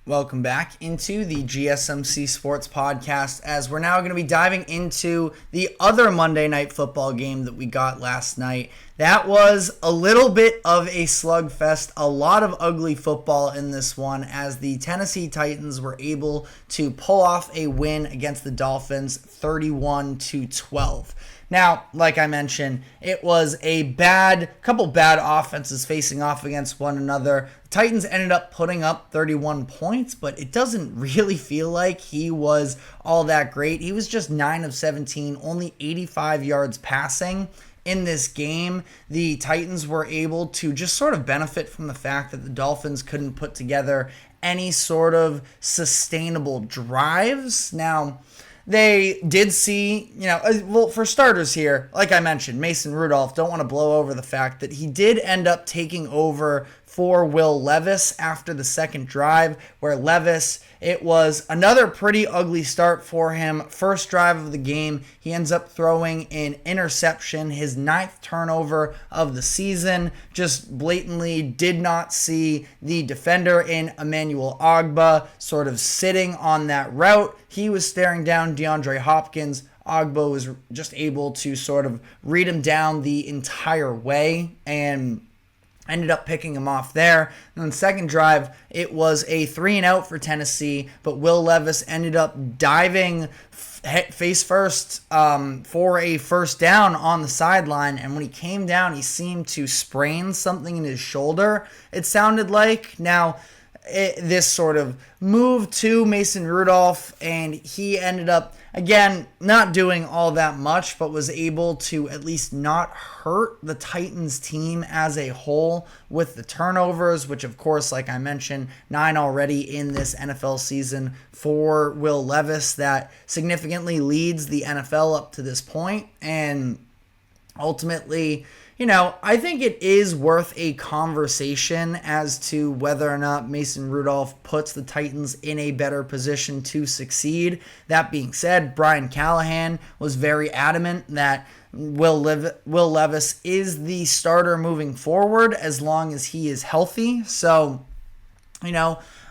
Welcome back into the GSMC Sports Podcast, as we're now going to be diving into the other Monday Night Football game that we got last night. That was a little bit of a slugfest, a lot of ugly football in this one, as the Tennessee Titans were able to pull off a win against the Dolphins 31-12. Now, like I mentioned, it was a couple bad offenses facing off against one another. The Titans ended up putting up 31 points, but it doesn't really feel like he was all that great. He was just 9 of 17, only 85 yards passing. In this game, the Titans were able to just sort of benefit from the fact that the Dolphins couldn't put together any sort of sustainable drives. Now, they did see, for starters here, like I mentioned, Mason Rudolph, don't want to blow over the fact that he did end up taking over for Will Levis after the second drive, where Levis, it was another pretty ugly start for him. First drive of the game, he ends up throwing an interception, his 9th turnover of the season. Just blatantly did not see the defender in Emmanuel Ogbah sort of sitting on that route. He was staring down DeAndre Hopkins. Ogbah was just able to sort of read him down the entire way and ended up picking him off there. And then the second drive, it was a 3-and-out for Tennessee, but Will Levis ended up diving face first for a first down on the sideline. And when he came down, he seemed to sprain something in his shoulder, it sounded like. Now, this sort of move to Mason Rudolph, and he ended up, again, not doing all that much, but was able to at least not hurt the Titans team as a whole with the turnovers, which, of course, like I mentioned, 9 already in this NFL season for Will Levis. That significantly leads the NFL up to this point, and ultimately, I think it is worth a conversation as to whether or not Mason Rudolph puts the Titans in a better position to succeed. That being said, Brian Callahan was very adamant that Will Levis is the starter moving forward as long as he is healthy. So,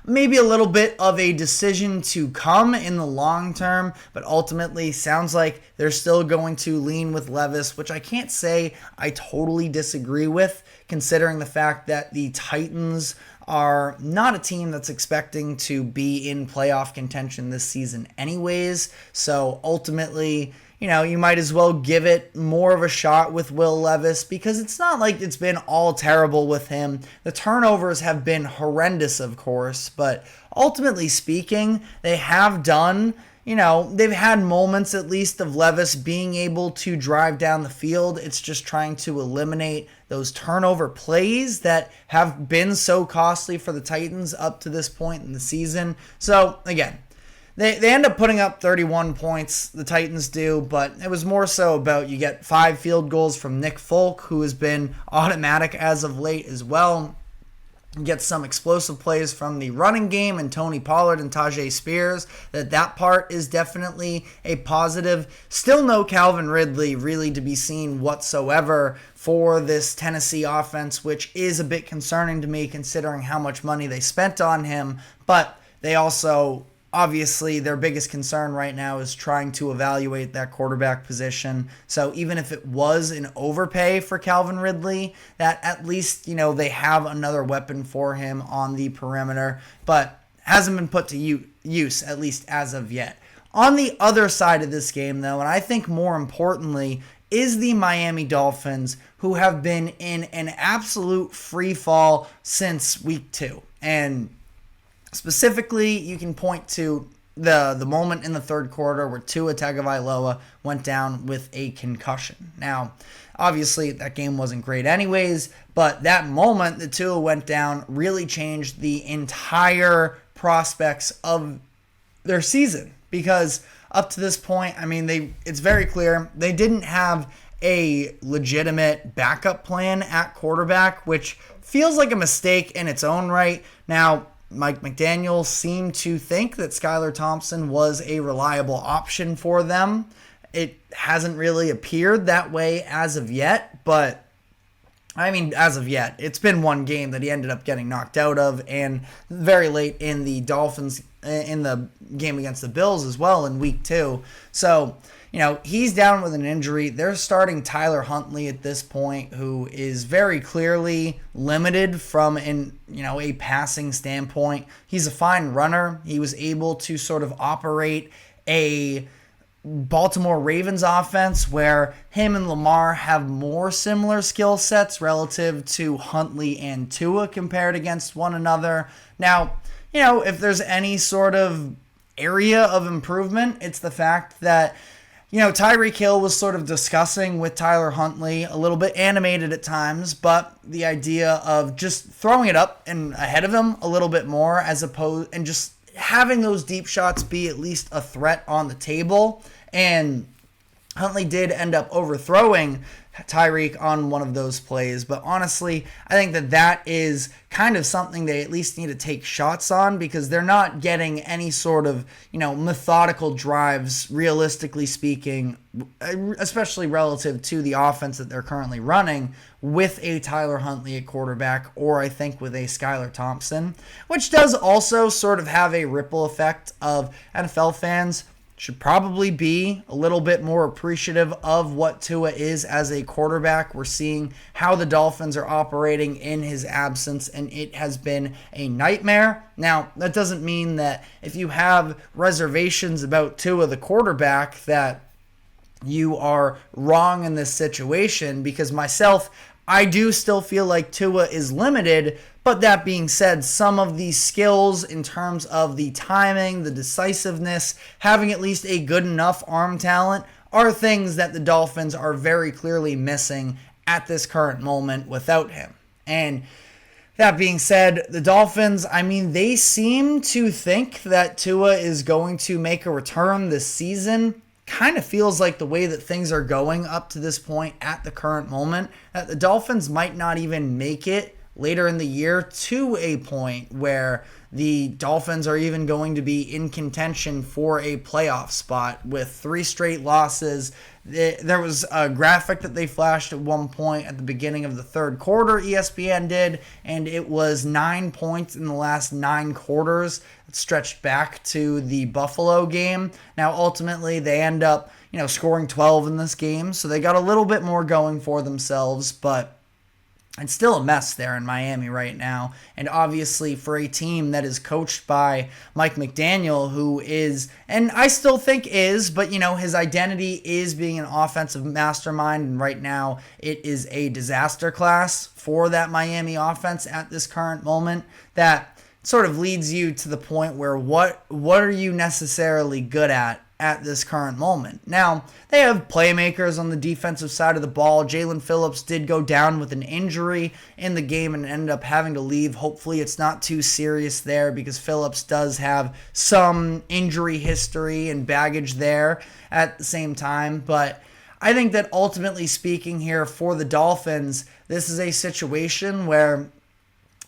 maybe a little bit of a decision to come in the long term, but ultimately sounds like they're still going to lean with Levis, which I can't say I totally disagree with, considering the fact that the Titans are not a team that's expecting to be in playoff contention this season anyways. So ultimately, you might as well give it more of a shot with Will Levis, because it's not like it's been all terrible with him. The turnovers have been horrendous, of course, but ultimately speaking, they have done, they've had moments at least of Levis being able to drive down the field. It's just trying to eliminate those turnover plays that have been so costly for the Titans up to this point in the season. So again, They end up putting up 31 points, the Titans do, but it was more so about you get 5 field goals from Nick Folk, who has been automatic as of late as well. You get some explosive plays from the running game and Tony Pollard and Tajay Spears. That part is definitely a positive. Still no Calvin Ridley really to be seen whatsoever for this Tennessee offense, which is a bit concerning to me considering how much money they spent on him, but they also... Obviously, their biggest concern right now is trying to evaluate that quarterback position. So even if it was an overpay for Calvin Ridley, that at least, they have another weapon for him on the perimeter, but hasn't been put to use, at least as of yet. On the other side of this game, though, and I think more importantly, is the Miami Dolphins, who have been in an absolute free fall since week 2. And specifically, you can point to the moment in the third quarter where Tua Tagovailoa went down with a concussion. Now, obviously, that game wasn't great anyways, but that moment that Tua went down really changed the entire prospects of their season, because up to this point, it's very clear they didn't have a legitimate backup plan at quarterback, which feels like a mistake in its own right. Now, Mike McDaniel seemed to think that Skylar Thompson was a reliable option for them. It hasn't really appeared that way as of yet, but I mean, as of yet, it's been one game that he ended up getting knocked out of, and very late in the Dolphins, in the game against the Bills as well in week 2. So, he's down with an injury. They're starting Tyler Huntley at this point, who is very clearly limited from a passing standpoint. He's a fine runner. He was able to sort of operate a Baltimore Ravens offense where him and Lamar have more similar skill sets relative to Huntley and Tua compared against one another. Now, if there's any sort of area of improvement, it's the fact that Tyreek Hill was sort of discussing with Tyler Huntley, a little bit animated at times, but the idea of just throwing it up and ahead of him a little bit more and just having those deep shots be at least a threat on the table. And Huntley did end up overthrowing Tyreek on one of those plays. But honestly, I think that is kind of something they at least need to take shots on, because they're not getting any sort of, methodical drives, realistically speaking, especially relative to the offense that they're currently running with a Tyler Huntley at quarterback, or I think with a Skylar Thompson, which does also sort of have a ripple effect of NFL fans should probably be a little bit more appreciative of what Tua is as a quarterback. We're seeing how the Dolphins are operating in his absence, and it has been a nightmare. Now, that doesn't mean that if you have reservations about Tua, the quarterback, that you are wrong in this situation, because I do still feel like Tua is limited. But that being said, some of these skills in terms of the timing, the decisiveness, having at least a good enough arm talent are things that the Dolphins are very clearly missing at this current moment without him. And that being said, the Dolphins, they seem to think that Tua is going to make a return this season. Kind of feels like the way that things are going up to this point at the current moment, that the Dolphins might not even make it later in the year to a point where the Dolphins are even going to be in contention for a playoff spot with 3 straight losses. There was a graphic that they flashed at one point at the beginning of the third quarter, ESPN did, and it was 9 points in the last 9 quarters. It stretched back to the Buffalo game. Now, ultimately, they end up, scoring 12 in this game, so they got a little bit more going for themselves, but it's still a mess there in Miami right now. And obviously for a team that is coached by Mike McDaniel, who is, and I still think is, but his identity is being an offensive mastermind. And right now it is a disaster class for that Miami offense at this current moment. That sort of leads you to the point where what are you necessarily good at this current moment? Now, they have playmakers on the defensive side of the ball. Jalen Phillips did go down with an injury in the game and ended up having to leave. Hopefully it's not too serious there, because Phillips does have some injury history and baggage there at the same time. But I think that ultimately speaking here for the Dolphins, this is a situation where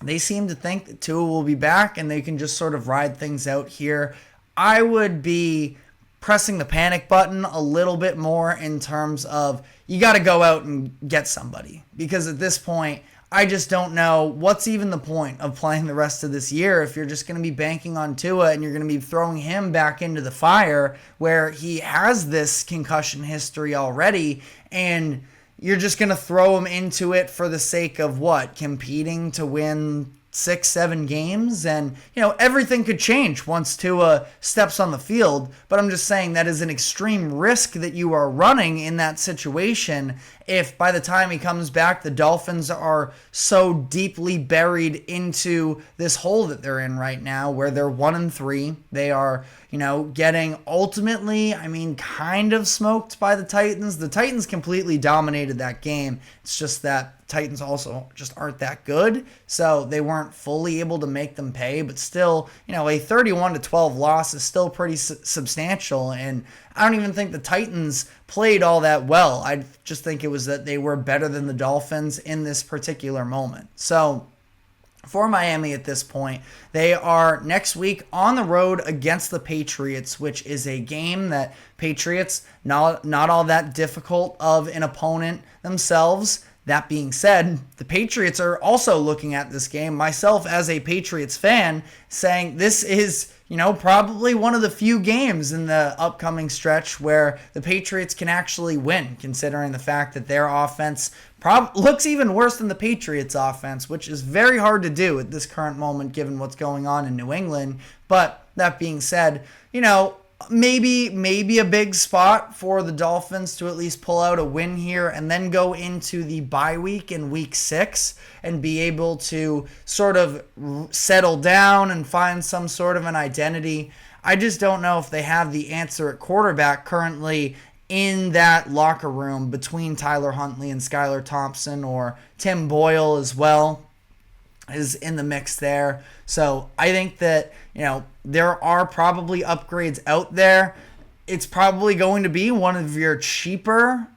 they seem to think that Tua will be back and they can just sort of ride things out here. I would be pressing the panic button a little bit more in terms of you got to go out and get somebody, because at this point I just don't know what's even the point of playing the rest of this year if you're just going to be banking on Tua and you're going to be throwing him back into the fire where he has this concussion history already, and you're just going to throw him into it for the sake of what? Competing to win 6-7 games, and everything could change once Tua steps on the field. But I'm just saying that is an extreme risk that you are running in that situation. If by the time he comes back, the Dolphins are so deeply buried into this hole that they're in right now, where they're 1-3, they are, getting ultimately, kind of smoked by the Titans. The Titans completely dominated that game. It's just that Titans also just aren't that good, so they weren't fully able to make them pay. But still, a 31-12 loss is still pretty substantial, and I don't even think the Titans played all that well. I just think it was that they were better than the Dolphins in this particular moment. So for Miami at this point, they are next week on the road against the Patriots, which is a game that Patriots, not all that difficult of an opponent themselves. That being said, the Patriots are also looking at this game, myself as a Patriots fan, saying this is, probably one of the few games in the upcoming stretch where the Patriots can actually win, considering the fact that their offense looks even worse than the Patriots' offense, which is very hard to do at this current moment given what's going on in New England. But that being said, maybe a big spot for the Dolphins to at least pull out a win here and then go into the bye week in week 6 and be able to sort of settle down and find some sort of an identity. I just don't know if they have the answer at quarterback currently in that locker room between Tyler Huntley and Skylar Thompson, or Tim Boyle as well is in the mix there. So I think that, there are probably upgrades out there. It's probably going to be one of your cheaper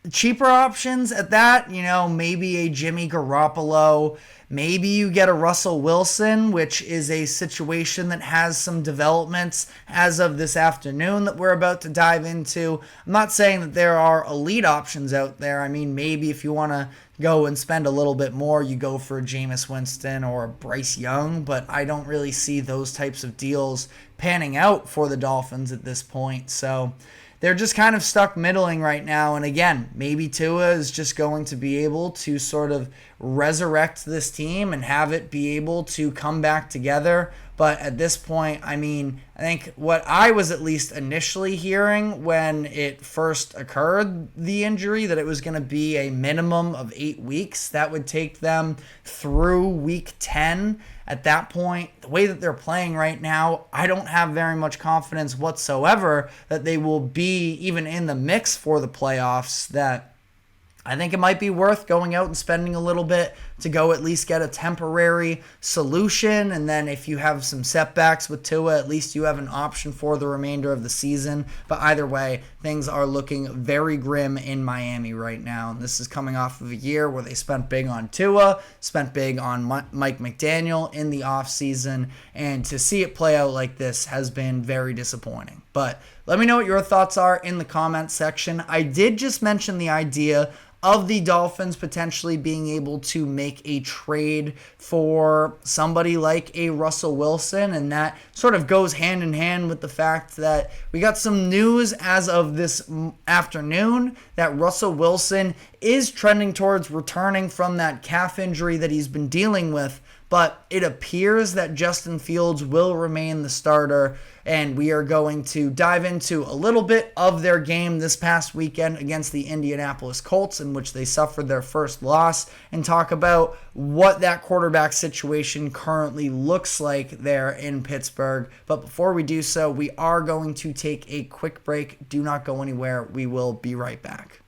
options at that. Maybe a Jimmy Garoppolo. Maybe you get a Russell Wilson, which is a situation that has some developments as of this afternoon that we're about to dive into. I'm not saying that there are elite options out there. I mean, maybe if you want to go and spend a little bit more, you go for a Jameis Winston or a Bryce Young, but I don't really see those types of deals panning out for the Dolphins at this point. So they're just kind of stuck middling right now. And again, maybe Tua is just going to be able to sort of resurrect this team and have it be able to come back together. But at this point, I think what I was at least initially hearing when it first occurred, the injury, that it was going to be a minimum of 8 weeks. That would take them through week 10. At that point, the way that they're playing right now, I don't have very much confidence whatsoever that they will be even in the mix for the playoffs. That I think it might be worth going out and spending a little bit to go at least get a temporary solution. And then if you have some setbacks with Tua, at least you have an option for the remainder of the season. But either way, things are looking very grim in Miami right now. And this is coming off of a year where they spent big on Tua, spent big on Mike McDaniel in the offseason. And to see it play out like this has been very disappointing. But let me know what your thoughts are in the comments section. I did just mention the idea of the Dolphins potentially being able to make a trade for somebody like a Russell Wilson, and that sort of goes hand in hand with the fact that we got some news as of this afternoon that Russell Wilson is trending towards returning from that calf injury that he's been dealing with. But it appears that Justin Fields will remain the starter, and we are going to dive into a little bit of their game this past weekend against the Indianapolis Colts, in which they suffered their first loss, and talk about what that quarterback situation currently looks like there in Pittsburgh. But before we do so, we are going to take a quick break. Do not go anywhere. We will be right back.